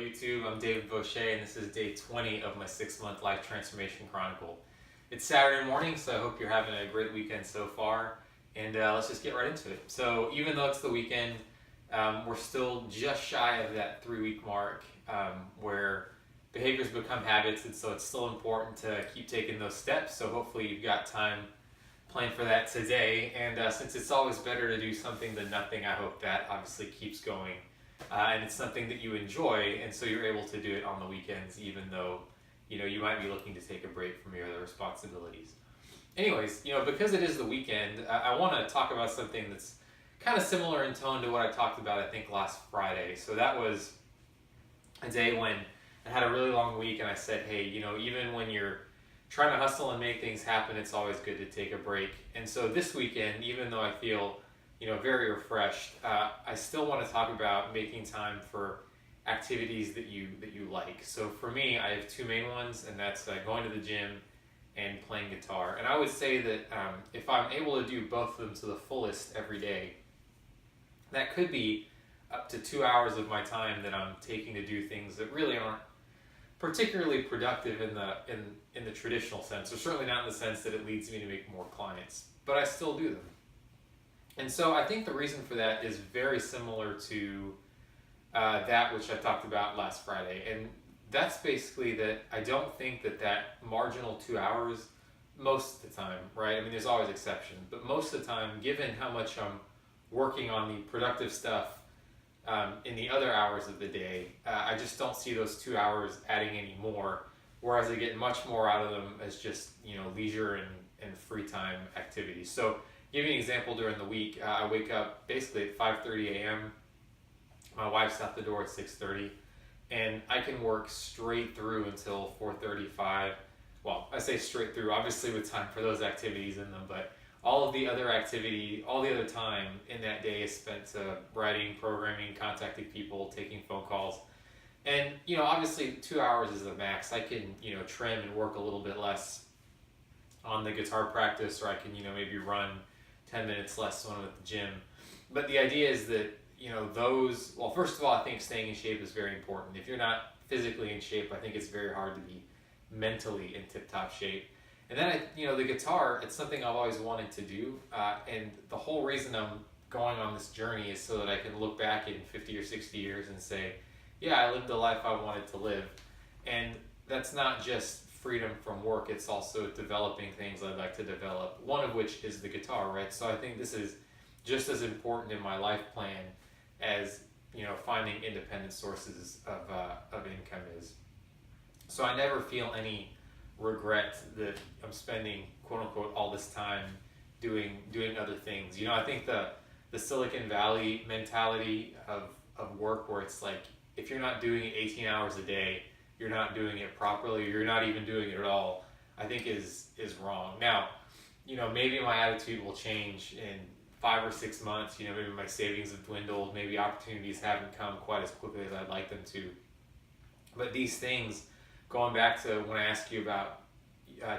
YouTube. I'm David Boucher, and this is day 20 of my 6-month life transformation chronicle. It's Saturday morning, so I hope you're having a great weekend so far, and let's just get right into it. So even though it's the weekend, we're still just shy of that 3-week mark where behaviors become habits, and so it's still important to keep taking those steps. So hopefully you've got time planned for that today, and since it's always better to do something than nothing, I hope that obviously keeps going. And it's something that you enjoy, and so you're able to do it on the weekends, even though you might be looking to take a break from your other responsibilities. Anyways, because it is the weekend, I want to talk about something that's kind of similar in tone to what I talked about, I think, last Friday. So that was a day when I had a really long week, and I said, hey, even when you're trying to hustle and make things happen, it's always good to take a break. And so this weekend, even though I feel very refreshed, I still want to talk about making time for activities that you like. So for me, I have two main ones, and that's going to the gym and playing guitar. And I would say that if I'm able to do both of them to the fullest every day, that could be up to 2 hours of my time that I'm taking to do things that really aren't particularly productive in the traditional sense, or certainly not in the sense that it leads me to make more clients, but I still do them. And so I think the reason for that is very similar to that which I talked about last Friday. And that's basically that I don't think that marginal 2 hours, most of the time, right? I mean, there's always exceptions, but most of the time, given how much I'm working on the productive stuff in the other hours of the day, I just don't see those 2 hours adding any more, whereas I get much more out of them as just, leisure and free time activities. So give you an example. During the week, I wake up basically at 5:30 a.m. My wife's out the door at 6:30, and I can work straight through until 4:35. Well, I say straight through, obviously with time for those activities in them, but all the other time in that day is spent writing, programming, contacting people, taking phone calls. And, obviously 2 hours is the max. I can, trim and work a little bit less on the guitar practice, or I can, maybe run 10 minutes less when I'm at the gym. But the idea is that, first of all, I think staying in shape is very important. If you're not physically in shape, I think it's very hard to be mentally in tip-top shape. And then, the guitar, it's something I've always wanted to do. And the whole reason I'm going on this journey is so that I can look back in 50 or 60 years and say, yeah, I lived the life I wanted to live. And that's not just freedom from work, it's also developing things I'd like to develop, one of which is the guitar, right? So I think this is just as important in my life plan as, finding independent sources of income is. So I never feel any regret that I'm spending, quote unquote, all this time doing other things. I think the Silicon Valley mentality of work, where it's like, if you're not doing it 18 hours a day, you're not doing it properly, or you're not even doing it at all, I think is wrong. Now, maybe my attitude will change in 5 or 6 months. Maybe my savings have dwindled, maybe opportunities haven't come quite as quickly as I'd like them to. But these things, going back to when I asked you about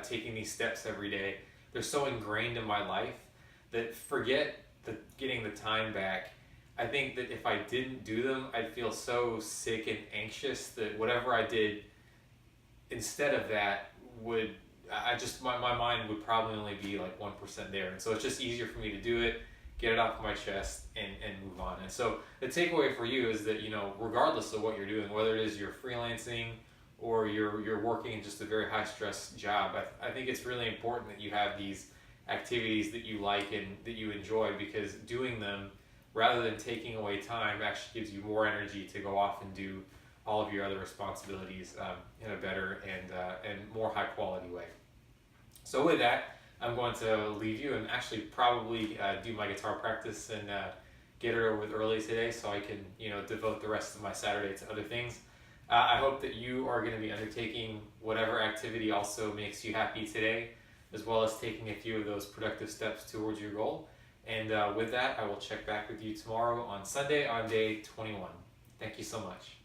taking these steps every day, they're so ingrained in my life that forget getting the time back. I think that if I didn't do them, I'd feel so sick and anxious that whatever I did instead of that my mind would probably only be like 1% there. And so it's just easier for me to do it, get it off my chest, and move on. And so the takeaway for you is that, regardless of what you're doing, whether it is you're freelancing or you're working in just a very high stress job, I think it's really important that you have these activities that you like and that you enjoy, because doing them rather than taking away time actually gives you more energy to go off and do all of your other responsibilities in a better and more high quality way. So with that, I'm going to leave you and actually probably do my guitar practice and get it over with early today, so I can devote the rest of my Saturday to other things. I hope that you are going to be undertaking whatever activity also makes you happy today, as well as taking a few of those productive steps towards your goal. And with that, I will check back with you tomorrow on Sunday on day 21. Thank you so much.